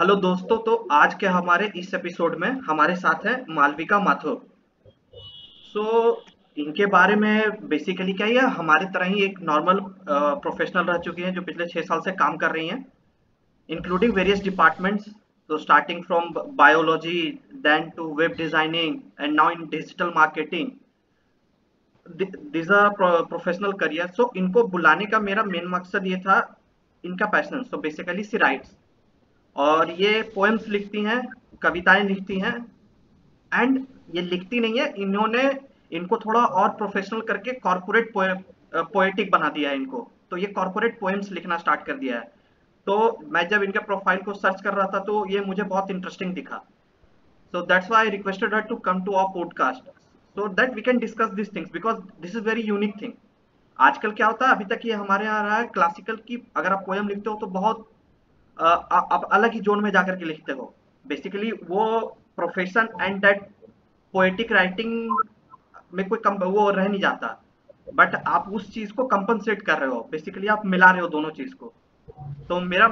Hello दोस्तों, तो आज के हमारे इस एपिसोड में हमारे साथ हैं मालविका माथुर। सो इनके बारे में बेसिकली क्या, ये हमारे तरह ही एक नॉर्मल प्रोफेशनल रह चुकी हैं जो पिछले 6 साल से काम कर रही हैं, इंक्लूडिंग वेरियस डिपार्टमेंट्स। तो starting from biology, then to web designing and now in digital marketing. This are professional career. So इनको बुलाने का मेरा मेन मकसद ये था, इनका passion. So basically she writes और ये पोएम्स लिखती हैं, कविताएं लिखती हैं। एंड ये लिखती नहीं है, इन्होंने इनको थोड़ा और प्रोफेशनल करके कॉर्पोरेट पोएटिक बना दिया है इनको। तो ये कॉर्पोरेट पोएम्स लिखना स्टार्ट कर दिया है। तो मैं जब इनके प्रोफाइल को सर्च कर रहा था तो ये मुझे बहुत इंटरेस्टिंग दिखा। So that's why I requested her to come to our podcast so that we can discuss this things because this is very unique thing. आजकल क्या होता है, अभी तक ये हमारे यहाँ रहा है क्लासिकल की, अगर आप पोएम लिखते हो तो बहुत आप अलग ही जोन में जाकर के लिखते हो। बेसिकली वो profession and that poetic writing में कोई कम वो रह नहीं जाता। बट आप उस चीज को कंपनसेट कर रहे हो, बेसिकली आप मिला रहे हो दोनों चीज को। तो मेरा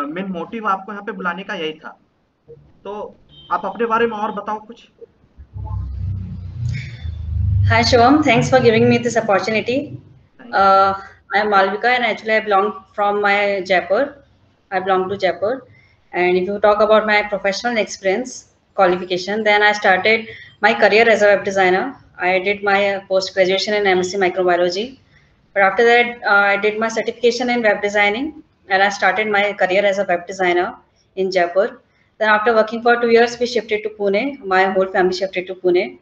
मेन मोटिव आपको यहाँ पे बुलाने का यही था। तो आप अपने बारे में और बताओ कुछ। Hi Shivam, thanks for giving me this opportunity. Thank you. I am Malvika and actually I belong from my Jaipur. I belong to Jaipur. And if you talk about my professional experience, qualification, then I started my career as a web designer. I did my post graduation in MSc Microbiology. But after that, I did my certification in web designing and I started my career as a web designer in Jaipur. Then after working for 2 years, we shifted to Pune. My whole family shifted to Pune,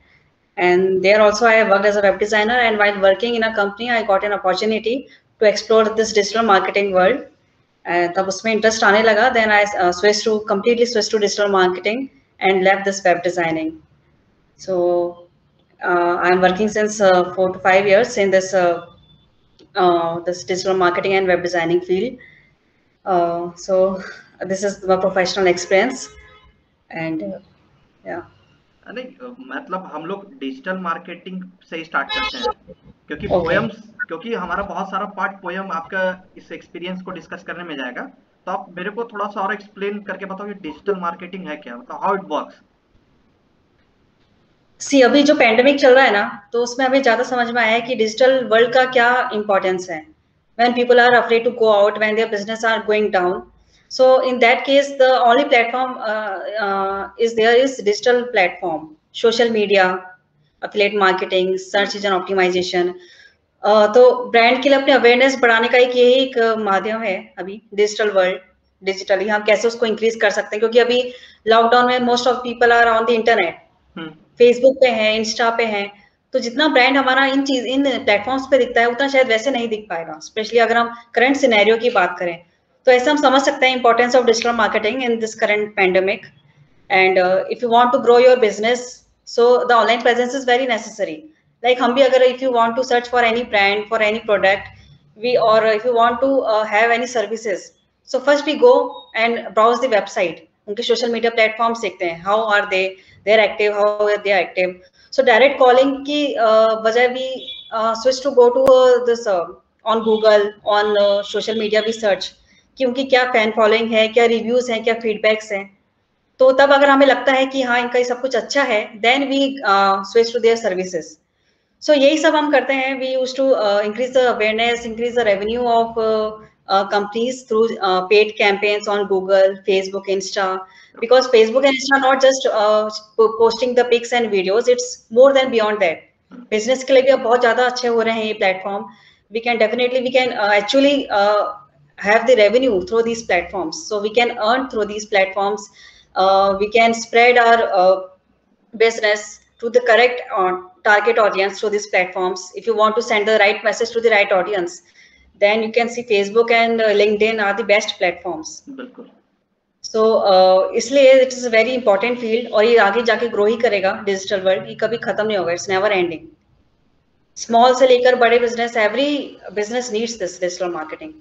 and there also I worked as a web designer, and while working in a company I got an opportunity to explore this digital marketing world. तब उसमें interest आने लगा. Then I completely switched to digital marketing and left this web designing. So I'm working since 4 to 5 years in this digital marketing and web designing field. So this is my professional experience, and yeah. नहीं, मतलब हम लोग digital marketing से ही start करते हैं, क्योंकि Okay. Poems, क्योंकि हमारा बहुत सारा पार्ट पोएम आपका इस एक्सपीरियंस को डिस्कस करने में जाएगा। तो आप मेरे को थोड़ा सा और एक्सप्लेन करके बताओ कि डिजिटल मार्केटिंग है क्या, मतलब हाउ इट वर्क्स। सी अभी जो पेंडेमिक चल रहा है ना, तो उसमें हमें ज्यादा समझ में आया है कि डिजिटल वर्ल्ड का क्या इम्पोर्टेंस है. When people are afraid to go out, when there business are going down, so in that case the only platform is there is digital platform, social media, affiliate marketing, search engine optimisation. तो brand के लिए अपने awareness बढ़ाने का एक यही एक माध्यम है अभी डिजिटल वर्ल्ड. डिजिटली हम कैसे उसको इंक्रीज कर सकते हैं, क्योंकि अभी लॉकडाउन में most of people are on the internet, hmm. Facebook पे है, इंस्टा पे है. तो जितना ब्रांड हमारा इन प्लेटफॉर्म्स पे दिखता है उतना शायद वैसे नहीं दिख पाएगा, स्पेशली अगर हम करंट सिनेरियो की बात करें. तो ऐसे हम समझ सकते हैं importance of digital marketing in this current pandemic. And if you want to grow your business, so the online presence is very necessary. Like हम भी अगर if you want to search for any brand, for any product, we और if you want to have any services, so first we go and browse the website, उनके social media platforms देखते हैं, how are they are active, how they are active. So direct calling की बजाय भी switch to go to this on Google, on social media भी search कि उनकी क्या फैन फॉलोइंग है, क्या रिव्यूज हैं, क्या फीडबैक्स हैं. तो तब अगर हमें लगता है कि हाँ इनका ये सब कुछ अच्छा है, then we switch to their services. So यही सब हम करते हैं. We use to increase the awareness, increase the revenue of companies through paid campaigns on Google, Facebook, Insta. Because Facebook and Insta are not just posting the pics and videos, it's more than beyond that. Business के लिए भी अब बहुत ज्यादा अच्छे हो रहे हैं ये platform. We can actually have the revenue through these platforms. So we can earn through these platforms. We can spread our business to the correct target audience through these platforms. If you want to send the right message to the right audience, then you can see Facebook and LinkedIn are the best platforms. बिल्कुल। So इसलिए it is a very important field, और ये आगे जाके grow ही करेगा. Digital world ये कभी खत्म नहीं होगा. It's never ending. स्मॉल से लेकर बड़े business, every business needs this digital marketing.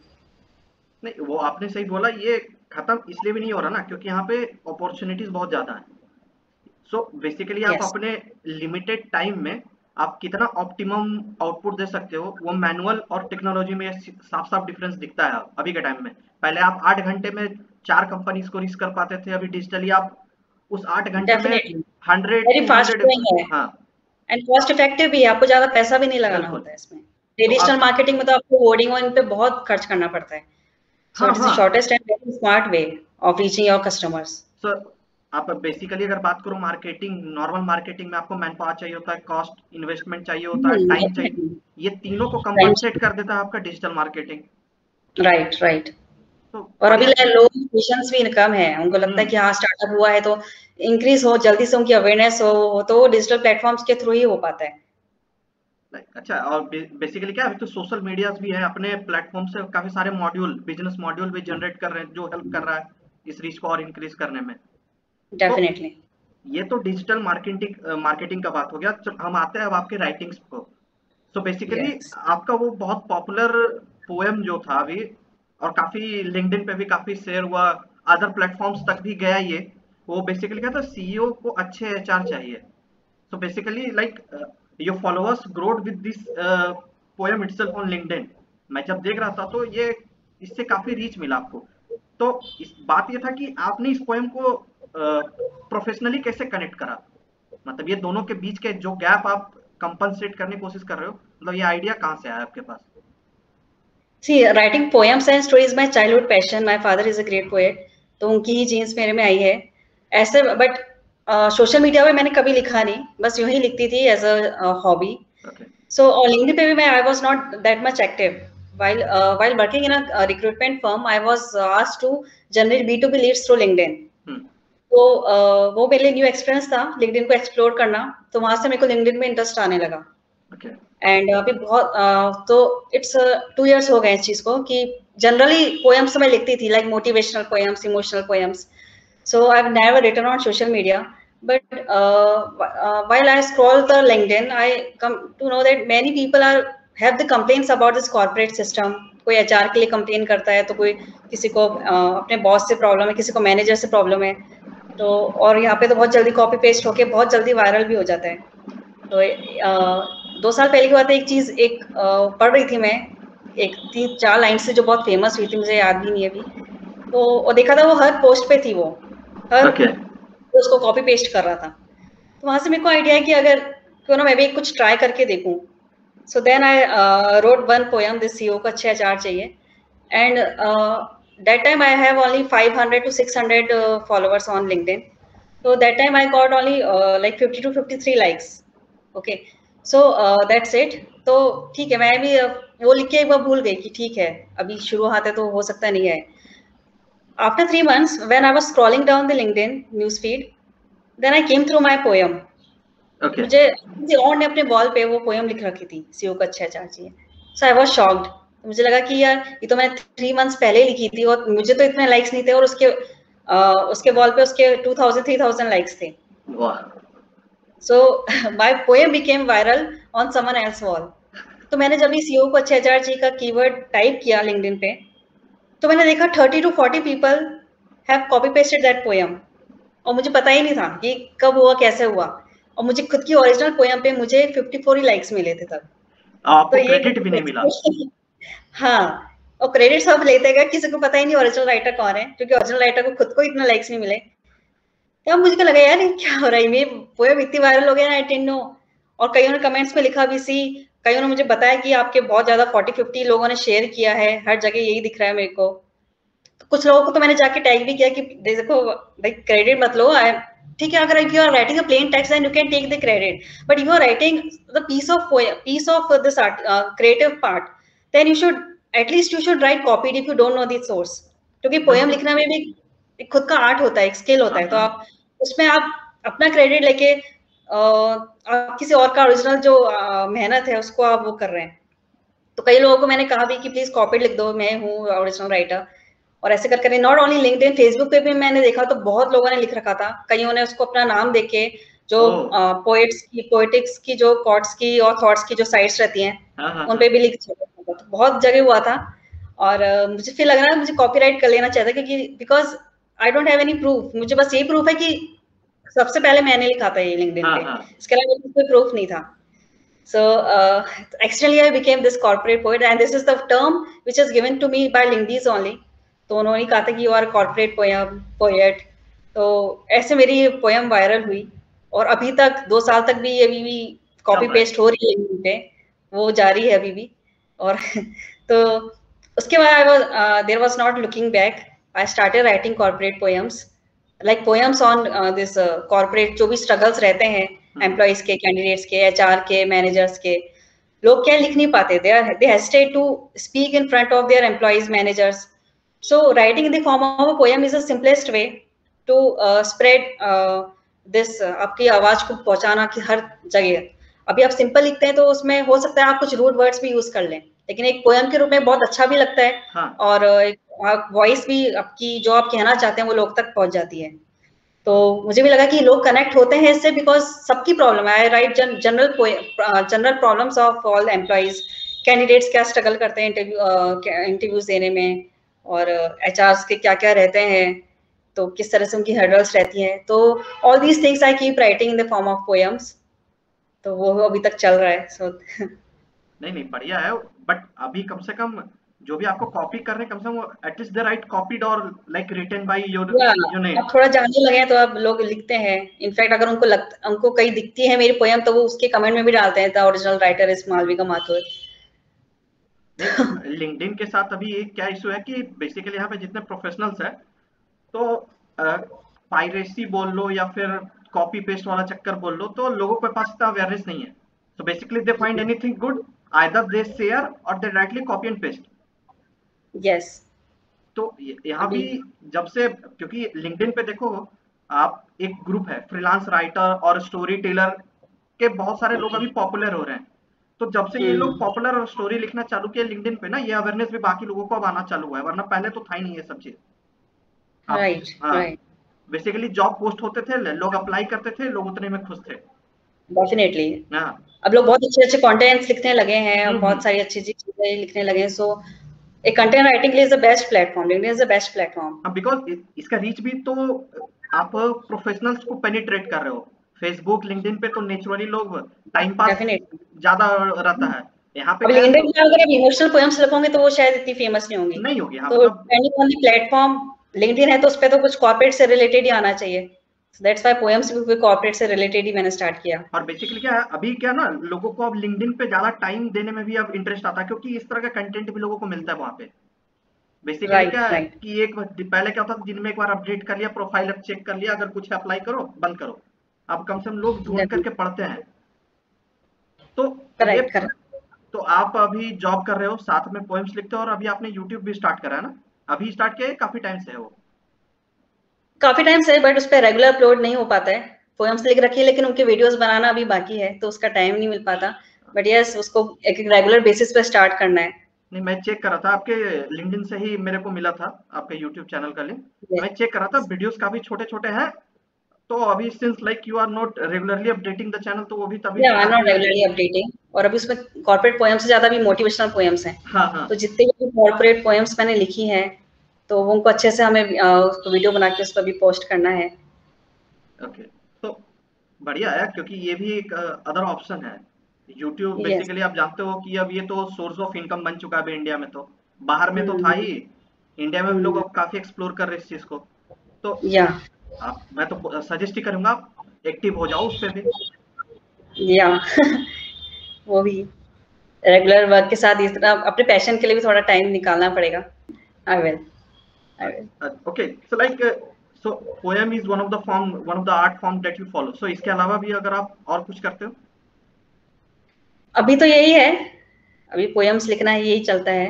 नहीं, वो आपने सही बोला, ये खत्म इसलिए भी नहीं हो रहा ना क्योंकि यहाँ पे अपॉर्चुनिटीज बहुत ज्यादा है। सो बेसिकली आप यस. अपने लिमिटेड टाइम में आप कितना ऑप्टिमम आउटपुट दे सकते हो, वो मैनुअल और टेक्नोलॉजी में साफ साफ डिफरेंस दिखता है अभी के टाइम में। पहले आप 8 घंटे में 4 कंपनीज को रीच कर पाते थे, अभी डिजिटली आप उस 8 घंटे में डेफिनेटली 100 वेरी फास्ट 200 ग्रोइंग है हाँ एंड कॉस्ट इफेक्टिव भी है, आपको ज्यादा पैसा भी नहीं लगाना बिल्कुल। होता है इसमें। तो ट्रेडिशनल आप मार्केटिंग में तो आपको होर्डिंग और इन पे बहुत खर्च करना पड़ता है। सो हाँ इट इज द हाँ shortest and very smart way of reaching your customers. Sir, आप बेसिकली अगर बात करो मार्केटिंग, नॉर्मल मार्केटिंग में आपको मैन पावर चाहिए होता है, कॉस्ट इन्वेस्टमेंट चाहिए होता है, टाइम चाहिए, डेफिनेटली ये तीनों को कंपनसेट कर देता है आपका डिजिटल मार्केटिंग। Right right. तो और अभी बढ़िया चीज। लोग पेशेंस भी कम है, उनको लगता है कि हाँ स्टार्टअप हुआ है तो इंक्रीज हो जल्दी से, उनकी अवेयरनेस हो तो डिजिटल प्लेटफॉर्म्स के थ्रू ही हो पाता है। अच्छा, और बेसिकली क्या है, अभी तो सोशल मीडियाज भी है, अपने प्लेटफॉर्म से काफी सारे मॉड्यूल, बिजनेस मॉड्यूल भी जनरेट कर रहे हैं, जो हेल्प कर रहा है इस रीच को और इंक्रीज करने में। तो डेफिनेटली। ये तो डिजिटल मार्केटिंग मार्केटिंग का बात हो गया। हम आते हैं अब आपके राइटिंग्स को। So basically yes. आपका वो बहुत पॉपुलर पोएम जो था अभी, और काफी लिंक्डइन पे भी काफी शेयर हुआ, अदर प्लेटफॉर्म्स तक भी गया ये, वो बेसिकली क्या था, सीईओ को अच्छे एचआर चाहिए। So basically, like your followers growed with this poem itself on LinkedIn। मैं जब देख रहा था तो ये इससे काफी रीच मिला आपको। तो इस बात ये था कि आपने इस पोएम को प्रोफेशनली कैसे कनेक्ट करा, मतलब ये दोनों के बीच के जो गैप आप कंपनसेट करने की कोशिश कर रहे हो, मतलब ये आइडिया कहाँ से आया आपके पास? She writing poems and stories my childhood passion, my father is a great poet, तो उनकी ही जीन्स मेरे में आई है ऐसे। बट सोशल मीडिया पे मैंने कभी लिखा नहीं, बस यूं ही लिखती थी as a hobby. Okay. So on LinkedIn पे भी मैं I was not that much active. While working in a recruitment firm, I was asked to generate B2B leads through LinkedIn. तो वो मेरे लिए न्यू एक्सपीरियंस था LinkedIn को explore करना, तो वहां से मेरे को LinkedIन में इंटरेस्ट आने लगा। ओके। एंड अभी बहुत तो इट्स 2 years हो गए इस चीज को कि जनरली पोएम्स तो मैं लिखती थी, like motivational poems, emotional poems. So I've never written on social media, but while I scroll the LinkedIn, I come to know that many people have the complaints about this corporate system. कोई HR के लिए complain करता है, तो कोई किसी को अपने बॉस से प्रॉब्लम है, किसी को मैनेजर से प्रॉब्लम है। तो और यहाँ पे तो बहुत जल्दी कॉपी पेस्ट होके बहुत जल्दी वायरल भी हो जाता है। तो 2 साल पहले की बात है, एक चीज पढ़ रही थी मैं, एक 3-4 लाइन से जो बहुत फेमस हुई थी, मुझे याद भी नहीं है अभी। तो वो देखा था, वो हर पोस्ट पे थी, वो हर ओके। उसको कॉपी पेस्ट कर रहा था। तो वहां से मेरे को आइडिया है कि अगर क्यों ना मैं भी कुछ ट्राई करके देखूं। So then I wrote one poem, this CEO को अच्छे एचआर चाहिए। And that time I have only 500 to 600 followers on LinkedIn. So that time I got only like 50 to 53 likes. Okay, so that's it. तो ठीक है, मैं भी वो लिख के एक बार भूल गई कि ठीक है अभी शुरुआत है तो हो सकता नहीं है। After 3 months, when I was scrolling down the LinkedIn newsfeed, then I came through my poem. Okay. मुझे किसी और ने अपने वॉल पे वो पोएम लिख रखी थी, सीईओ को अच्छा एचआर चाहिए। सो आई वाज शॉक्ड। मुझे लगा कि यार ये तो मैंने 3 months पहले लिखी थी और मुझे तो इतने लाइक्स नहीं थे, और उसके वॉल पे उसके 2000-3000 लाइक्स थे। वाह। So my poem became viral on someone else wall. तो मैंने जब ये सीईओ को अच्छा एचआर चाहिए का कीवर्ड टाइप किया लिंक्डइन पे, तो मैंने देखा 30 to 40 people have copy pasted that poem। और मुझे पता ही नहीं था कि कब हुआ, कैसे हुआ। और मुझे खुद की ओरिजिनल पोएम पे मुझे 54 ही लाइक्स मिले थे तब। तो आपको ये क्रेडिट भी नहीं मिला? हाँ, और क्रेडिट सब लेते गए, किसी को पता ही नहीं ओरिजिनल राइटर कौन है, क्योंकि ओरिजिनल राइटर को खुद को इतना लाइक्स नहीं मिले। तब मुझे क्या लगा, यार ये क्या हो रहा है, मेरी पोएम इतनी वायरल हो गया ना, आई डिडंट नो। और कईयों ने कमेंट्स में लिखा भी सी, कईयों ने मुझे बताया कि आपके बहुत ज्यादा 40-50 लोगों ने शेयर किया है, हर जगह यही दिख रहा है मेरे को। कुछ लोगों को तो मैंने जाके टैग भी किया कि देखो भाई क्रेडिट मत लो, ठीक है, अगर if you are writing a plain text then you can take the credit, but you are writing the piece of this art creative part, then you should at least you should write copied if you don't know the source. क्योंकि poem बिल्कुल। लिखना में भी एक खुद का art होता है, एक स्किल होता हाँ है, तो हाँ। आप उसमें आप अपना क्रेडिट लेके आप किसी और का ओरिजिनल जो मेहनत है उसको आप वो कर रहे हैं। तो कई लोगों को मैंने कहा भी कि प्लीज कॉपीड लिख दो, मैं हूँ ओरिजिनल राइटर। और ऐसे कर नॉट ओनली लिंक्डइन, फेसबुक पे भी मैंने देखा तो बहुत लोगों ने लिख रखा था। कईयों ने उसको अपना नाम देके, जो पोएट्स की, पोएटिक्स की जो कॉट्स की और थॉट्स की जो साइट्स रहती हैं, हाँ हाँ उन हाँ। पे भी लिख रखा था। तो बहुत जगह हुआ था। और मुझे फिर लग रहा है मुझे कॉपीराइट कर लेना चाहिए था, क्योंकि because I don't have any proof. मुझे बस ये प्रूफ है कि सबसे पहले मैंने लिखा था ये लिंक्डइन हाँ पे, हाँ। इसके अलावा कोई प्रूफ नहीं था। So externally I became this corporate poet, and this is the term which is given to me by LinkedIn only. तो उन्होंने कहा था कि यू आर कॉर्पोरेट पोएट। तो ऐसे मेरी पोएम वायरल हुई और अभी तक 2 साल तक भी अभी भी कॉपी चल रहा है। पेस्ट हो रही है यहीं पे, वो जारी है अभी भी। और तो उसके बाद I was there was not looking back, I started writing corporate poems, like poems on this corporate जो भी स्ट्रगल्स रहते हैं एम्प्लॉइज के, कैंडिडेट्स के, एचआर के, मैनेजर्स के। लोग क्या लिख नहीं पाते, they hesitate to speak in front of their employees, managers. So writing in the form of a poem is the simplest way to spread this आपकी आवाज को पहुंचाना कि हर जगह। अभी आप सिंपल लिखते हैं तो उसमें हो सकता है आप कुछ रूड वर्ड्स भी यूज कर लें, लेकिन एक पोएम के रूप में बहुत अच्छा भी लगता है। हाँ। और एक वॉइस भी आपकी जो आप कहना चाहते हैं वो लोग तक पहुंच जाती है। तो मुझे भी लगा कि लोग कनेक्ट होते हैं इससे, बिकॉज सबकी प्रॉब्लम है। I write general problems of all employees, candidates क्या स्ट्रगल करते हैं इंटरव्यूज देने में, और एचआर्स के क्या क्या रहते हैं, तो किस तरह से उनकी हर्डल्स रहती हैं। तो all these things I keep writing in the form of poems, तो वो अभी तक चल रहा है। सो नहीं बढ़िया है, बट अभी कम से कम जो भी आपको कॉपी कर रहे हैं, कम से कम एटलीस्ट द राइट कॉपीड और like written by your name. अब थोड़ा जानने लगे हैं तो अब लोग लिखते हैं। इनफैक्ट अगर उनको कहीं दिखती है मेरी पोएम तो वो उसके कमेंट में भी डालते हैं, the original writer is Malvika Mathur. नहीं, लिंक्डइन के साथ अभी एक क्या इशू है कि बेसिकली यहाँ पे जितने प्रोफेशनल्स हैं, तो पायरेसी बोल लो या फिर कॉपी पेस्ट वाला चक्कर बोल लो, तो लोगों के पास इतना अवेयरनेस नहीं है। तो basically they find anything good, either they share और they directly copy and paste. Yes. तो यहाँ भी जब से, क्योंकि लिंक्डइन पे देखो आप, एक ग्रुप है फ्रीलांस राइटर और स्टोरी टेलर के, बहुत सारे लोग अभी पॉपुलर हो रहे हैं। तो जब से ये लोग पॉपुलर और स्टोरी लिखना चालू किया लिंक्डइन पे ना, ये अवेयरनेस भी बाकी लोगों को अब आना चालू हुआ है, वरना पहले तो था ही नहीं ये सब चीज। Right right. Basically job post होते थे, लोग अप्लाई करते थे, लोग उतने में खुश थे। डेफिनेटली। हाँ। अब लोग बहुत अच्छे अच्छे कंटेंट्स लिखने लगे हैं, बहुत सारी अच्छी अच्छी चीजें लिखने लगे हैं। सो एक कंटेंट राइटिंग के लिए is the best platform, LinkedIn is the best platform. Because इसका रीच भी तो, आप प्रोफेशनल्स को पेनिट्रेट कर रहे हो। फेसबुक लिंक्डइन पे तो नेचुरली लोग टाइम पास ज्यादा रहता है। यहाँ पे अब लिंक्डइन पे अगर आप इमोशनल पोएम्स लिखोगे तो वो शायद इतनी फेमस नहीं होंगी। नहीं होगी। हाँ, तो depending on the platform, LinkedIn है तो उस पे तो कुछ कॉर्पोरेट से रिलेटेड ही आना चाहिए। सो दैट्स व्हाई पोएम्स भी कॉर्पोरेट से रिलेटेड ही मैंने स्टार्ट किया। और बेसिकली क्या है, अभी क्या ना, लोगों को अब लिंक्डइन पे ज्यादा टाइम देने में भी अब इंटरेस्ट आता है, क्योंकि इस तरह का कंटेंट भी लोगों को मिलता है वहाँ पे। बेसिकली क्या है कि एक पहले क्या होता था, दिन में एक बार अपडेट कर लिया, प्रोफाइल चेक कर लिया, अगर कुछ अप्लाई करो बंद करो। अब कम से कम लोग ढूंढ करके पढ़ते हैं। तो तो आप अभी जॉब कर रहे हो, साथ में पोएम्स लिखते हो, और अभी आपने यूट्यूब भी स्टार्ट करा है ना? अभी स्टार्ट किया है, काफी टाइम से है वो? काफी टाइम से, बट उस पर रेगुलर अपलोड नहीं हो पाता है। पोएम्स लिख रखी है लेकिन उनके वीडियोस बनाना अभी बाकी है, तो उसका टाइम नहीं मिल पाता। बट यस, उसको एक रेगुलर बेसिस पे स्टार्ट करना है। नहीं, मैं चेक कर रहा था, आपके लिंक्डइन से ही मेरे को मिला था आपके यूट्यूब चैनल का लिंक। मैं चेक कर रहा था, वीडियोस काफी छोटे छोटे हैं। तो अभी since like you are not regularly updating the channel, तो वो भी तभी I am not regularly updating. और अभी उसमें कॉर्पोरेट पोएम्स से ज्यादा भी मोटिवेशनल पोएम्स हैं। हाँ। तो जितने भी कॉर्पोरेट पोएम्स मैंने लिखी हैं, तो वो उनको अच्छे से हमें उसको वीडियो बना के उस पर भी पोस्ट करना है। ओके, तो बढ़िया है, क्योंकि ये भी एक अदर ऑप्शन है। यूट्यूब बेसिकली आप जानते हो कि अब ये तो सोर्स ऑफ इनकम बन चुका है अभी इंडिया में। तो बाहर में तो था ही, इंडिया में भी लोग अब काफी एक्सप्लोर कर रहे हैं इस चीज को। तो मैं तो सजेस्ट ही करूंगा, आप एक्टिव हो जाओ उस पे भी। वो भी रेगुलर वर्क के साथ इस तरह अपने पैशन के लिए भी थोड़ा टाइम निकालना पड़ेगा। I will. Okay, so like, so poem is one of the art form that you follow. So इसके अलावा भी अगर आप और कुछ करते हो? अभी तो यही है, अभी पोएम्स लिखना है, यही चलता है,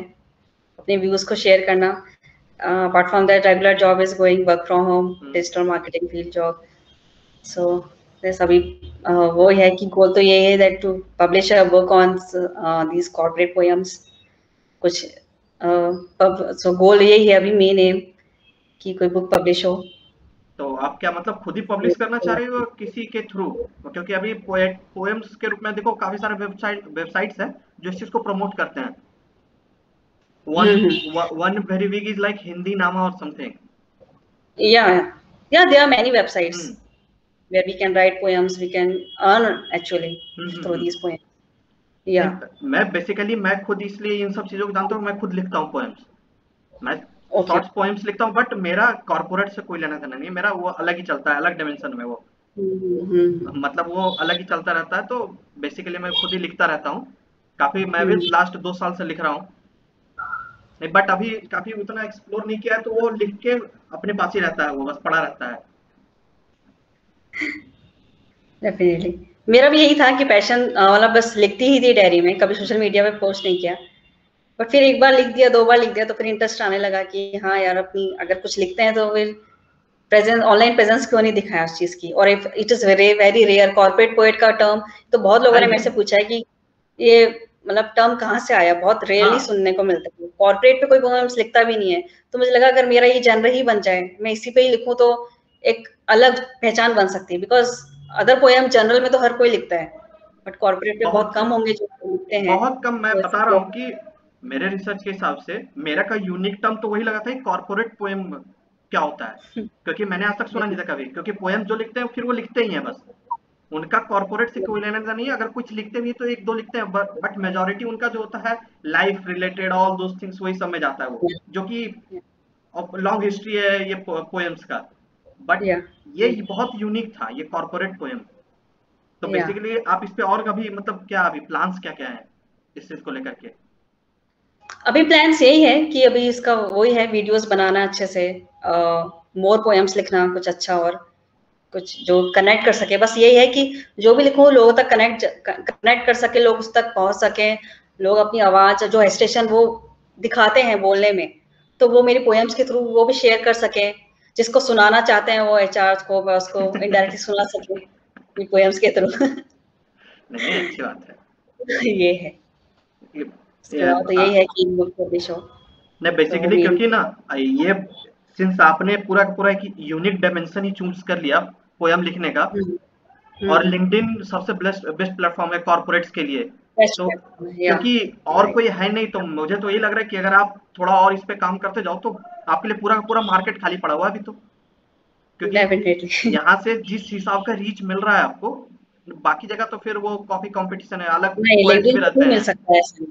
अपने व्यूज को शेयर करना। Apart from that regular job is going, work from home, digital marketing field job. So बस अभी वो है कि गोल तो ये है that to publish a book on these corporate poems. कुछ सो गोल यही है अभी, मेन एम कि कोई बुक पब्लिश हो। तो आप क्या मतलब खुद ही पब्लिश करना चाह रहे हो किसी के थ्रू? क्योंकि अभी पोएम्स के रूप में देखो काफी सारे वेबसाइट्स हैं जो इस चीज को प्रमोट करते हैं। one very big is like Hindi Nama or something. Yeah, there are many websites where we can write poems, we can earn actually through these poems. मैं बेसिकली मैं खुद इसलिए इन सब चीजों को जानता हूँ, मैं खुद लिखता हूँ पोएम्स। मैं ओके। शॉर्ट्स पोएम्स लिखता हूँ, बट मेरा कॉर्पोरेट से कोई लेना देना नहीं है, मेरा वो अलग ही चलता है, अलग डायमेंशन में वो, मतलब वो अलग ही चलता रहता है। तो बेसिकली मैं खुद ही लिखता रहता हूँ, काफी मैं भी हम्म। लास्ट 2 साल से लिख रहा हूँ। नहीं, बट अभी काफी उतना एक्सप्लोर नहीं किया है, तो वो लिख के अपने पास ही रहता है, वो बस पड़ा रहता है। डेफिनेटली। मेरा भी यही था कि पैशन, मतलब बस लिखती ही थी डायरी में, कभी सोशल मीडिया पे पोस्ट नहीं किया। बट फिर एक बार लिख दिया, 2 बार लिख दिया, तो फिर इंटरेस्ट आने लगा कि हाँ यार, अपनी अगर कुछ लिखते हैं तो फिर प्रेजेंस, ऑनलाइन प्रेजेंस क्यों नहीं दिखाया उस चीज की। और if it is very very rare, corporate poet का टर्म, तो बहुत लोगों हाँ ने ये, मेरे से पूछा है कि ये मतलब टर्म कहाँ से आया, बहुत रेयरली हाँ सुनने को मिलता है। कॉर्पोरेट पे कोई पोएम्स लिखता भी नहीं है। तो मुझे लगा अगर मेरा ये जनर ही बन जाए, मैं इसी पे ही लिखूं, तो एक अलग पहचान बन सकती है। बिकॉज अदर पोएम जनरल में तो हर कोई लिखता है, बट कॉर्पोरेट पे बहुत बहुत कम कम, होंगे जो लिखते हैं। बहुत कम। मैं तो बता रहा इसलिए हूँ कि मेरे रिसर्च के हिसाब से मेरा का यूनिक टर्म तो वही लगा था कि कॉर्पोरेट पोएम क्या होता है, क्योंकि मैंने आज तक सुना नहीं था कभी, क्योंकि पोएम जो लिखते हैं फिर वो लिखते ही हैं बस, उनका कॉर्पोरेट से कोई लेना देना नहीं है। अगर कुछ लिखते भी तो एक दो लिखते हैं, बट मेजोरिटी उनका जो होता है life related all those things, वही सब में जाता है वो, जो कि लॉन्ग हिस्ट्री है ये पोएम्स का। बट या ये बहुत यूनिक था ये कॉर्पोरेट पोएम। तो या बेसिकली आप इस पे और कभी मतलब क्या अभी प्लान्स क्या क्या है इस चीज को लेकर के? अभी प्लान्स यही है कि अभी इसका वही है, वीडियोस बनाना अच्छे से, मोर पोएम्स लिखना कुछ अच्छा, और कुछ जो कनेक्ट कर सके। बस यही है कि जो भी लिखूं लोगों तक कनेक्ट कर सके, लोग उस तक पहुंच सके। लोग अपनी आवाज, जो हेस्टेशन वो दिखाते हैं बोलने में, तो वो मेरी पोएम्स के थ्रू वो भी शेयर कर सके। जिसको सुनाना चाहते हैं वो एचआर को, मैं उसको इनडायरेक्टली सुना सके पोएम्स के थ्रू। नहीं नहीं, अच्छी बात है। ये है। ये, उसके बाद तो आ, यही है कि बुक पब्लिश हो, नहीं तो वो बेसिकली भी। क्योंकि ना ये सिंस आपने पूरा का पूरा एक यूनिक डायमेंशन ही चूज कर लिया पोयम लिखने का, हम्म, और हम्म। लिंक्डइन सबसे बेस्ट बेस्ट प्लेटफॉर्म है कॉर्पोरेट्स के लिए। बेस्ट तो प्लेटफॉर्म है, या क्योंकि और राइट। कोई है नहीं, तो मुझे तो यही लग रहा है कि अगर आप थोड़ा और इस पे काम करते जाओ तो आपके लिए पूरा का पूरा मार्केट खाली पड़ा हुआ है अभी तो। क्योंकि डेफिनेटली। यहाँ से जिस हिसाब का रीच मिल रहा है आपको, बाकी जगह तो फिर वो कॉपी कंपटीशन है, अलग नहीं, पोएट्स लिंक्डइन भी पे रहते भी मिल हैं। सकता है ऐसे।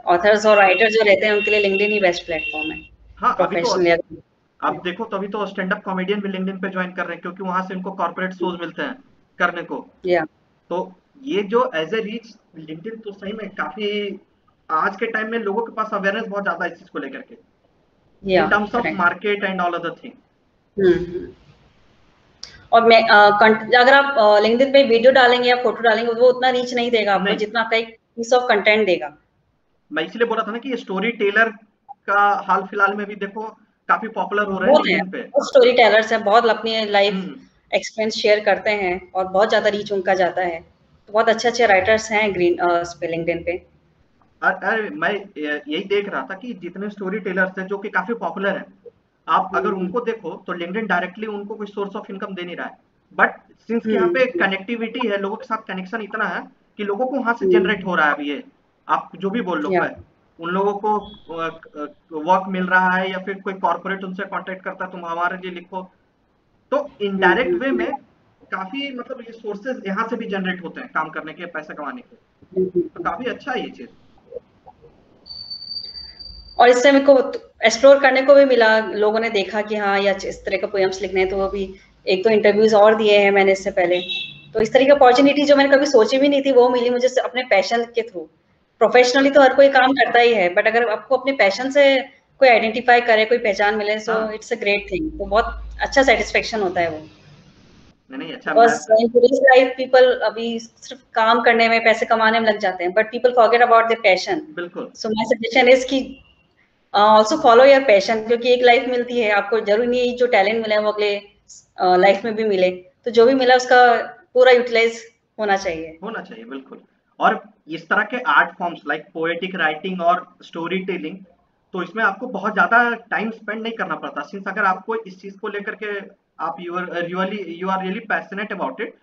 ऑथर्स और राइटर जो रहते हैं उनके लिए लिंक्डइन ही बेस्ट प्लेटफॉर्म है, हाँ अभी तो प्रोफेशनली। आप देखो तो अभी तो स्टैंड अप कॉमेडियन भी लिंक्डइन पे ज्वाइन कर रहे हैं, क्योंकि वहां से उनको कॉर्पोरेट शोज मिलते हैं करने को। या तो ये जो एज ए रीच लिंक्डइन तो सही में काफी आज के टाइम में लोगों के पास अवेयरनेस बहुत ज्यादा है इस चीज को लेकर के, या in terms of correct. Market and all other thing. Hmm. और मैं अगर आप लिंक्डइन पे वीडियो डालेंगे या फोटो डालेंगे, वो उतना रीच नहीं देगा आपको नहीं, जितना आपका एक पीस ऑफ कंटेंट देगा। मैं इसलिए बोला था ना कि स्टोरी टेलर का हाल फिलहाल में भी देखो काफी पॉपुलर हो रहे हैं बहुत है, लिंक्डइन पे। बहुत स्टोरी टेलर्स हैं, बहुत अपनी लाइफ हम्म। एक्सपीरियंस शेयर करते हैं, और बहुत ज्यादा रीच उनका जाता है। तो बहुत अच्छे अच्छे राइटर्स हैं ग्रीन उस पे, लिंक्डइन पे। अरे मैं यही देख रहा था कि जितने स्टोरी टेलर्स हैं जो कि काफी पॉपुलर हैं, आप अगर हम्म, उनको देखो तो लिंक्डइन डायरेक्टली उनको कोई सोर्स ऑफ इनकम दे नहीं रहा है। बट सिंस कि यहाँ पे हम्म, कनेक्टिविटी है, लोगों के साथ कनेक्शन इतना है कि लोगों को वहां से जनरेट हम्म, हो रहा है अभी ये, आप जो भी बोल लो, या उन लोगों को वर्क मिल रहा है या फिर कोई कॉर्पोरेट उनसे कांटेक्ट करता है तुम हमारे लिए लिखो। तो इनडायरेक्ट वे में काफी मतलब ये सोर्सेज यहाँ से भी जनरेट होते हैं काम करने के, पैसे कमाने के। तो हम्म। काफी अच्छा है ये चीज। और इससे मेरे को एक्सप्लोर करने को भी मिला, लोगों ने देखा कि हाँ या इस तरह का पोएम्स लिखने हैं, तो वो भी एक दो इंटरव्यूज और दिए हैं मैंने इससे पहले। तो इस तरह की अपॉर्चुनिटी जो मैंने कभी सोची भी नहीं थी, वो मिली मुझे अपने पैशन के थ्रू। प्रोफेशनली तो हर कोई काम करता ही है, बट अगर आपको अपने पैशन से कोई आइडेंटिफाई करे, कोई पहचान मिले, सो हाँ, इट्स अ ग्रेट थिंग। तो बहुत अच्छा सेटिस्फेक्शन होता है वो। नहीं नहीं, अच्छा मैं, because in today's life people अभी सिर्फ काम करने में, पैसे कमाने में लग जाते हैं, but people forget about their passion. बिल्कुल। सो माय सजेशन इज कि ऑल्सो फॉलो योर पैशन, क्योंकि एक लाइफ मिलती है आपको, जरूरी नहीं है जो टैलेंट मिला है वो अगले लाइफ में भी मिले। तो जो भी मिला उसका पूरा यूटिलाइज होना चाहिए। होना चाहिए बिल्कुल। और इस तरह के art forms like poetic writing और स्टोरी टेलिंग, तो इसमें आपको बहुत ज्यादा टाइम स्पेंड नहीं करना पड़ता, सिंस अगर आपको इस चीज को लेकर के आप you are really passionate about it,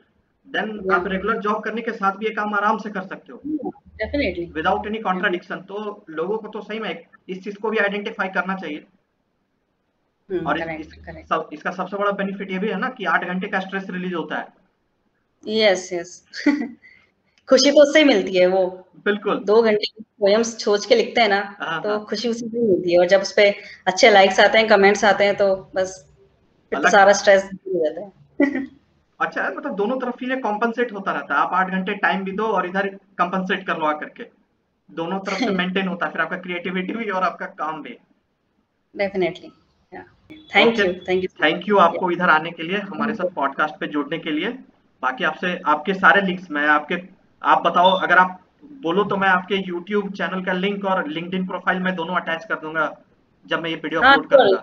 then या आप रेगुलर जॉब करने के साथ भी ये काम आराम से कर सकते हो डेफिनेटली। Without any contradiction. तो लोगों को तो सही में इस चीज को भी आइडेंटिफाई करना चाहिए। और करेक्ट करेक्ट। इसका सबसे बड़ा बेनिफिट ये भी है ना कि 8 घंटे का स्ट्रेस रिलीज होता है। Yes yes. खुशी तो उससे ही मिलती है। वो बिल्कुल। 2 घंटे पोएम्स सोच के लिखते हैं ना, हाँ, तो हाँ। खुशी उसी से मिलती है। और जब उसपे अच्छे लाइक्स आते हैं, कमेंट्स आते हैं, तो बस फिर तो अलग। सारा स्ट्रेस दूर हो जाता है। अच्छा है, मतलब दोनों तरफ ये कॉम्पनसेट होता रहता है। आप 8 घंटे टाइम भी दो और इधर कॉम्पनसेट कर लो आकर के। दोनों तरफ से मेंटेन होता है, फिर आपका क्रिएटिविटी भी और आपका काम भी। डेफिनिटली। या okay, thank you so thank you much. या आपको इधर आने के लिए, हमारे थैंक साथ यू। पॉडकास्ट पे जुड़ने के लिए। बाकी आपसे आपके सारे लिंक्स मैं आपके, आप बताओ, अगर आप बोलो तो मैं आपके यूट्यूब चैनल का लिंक और लिंक्डइन प्रोफाइल में दोनों अटैच कर दूंगा जब मैं ये वीडियो हाँ, अपलोड करूंगा।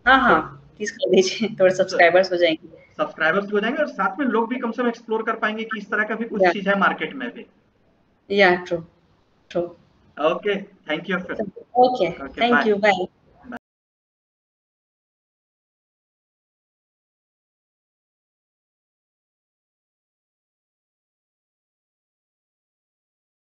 हाँ, तो हाँ, प्लीज़ कर दीजिए, थोड़े सब्सक्राइबर्स हो जाएँगे। सब्सक्राइबर्स भी हो जाएंगे और साथ में लोग भी कम से कम एक्सप्लोर कर पाएंगे कि इस तरह का भी कुछ या चीज है मार्केट में भी। Yeah true, true. Okay, thank you फिर। Okay, okay, thank bye. You, bye.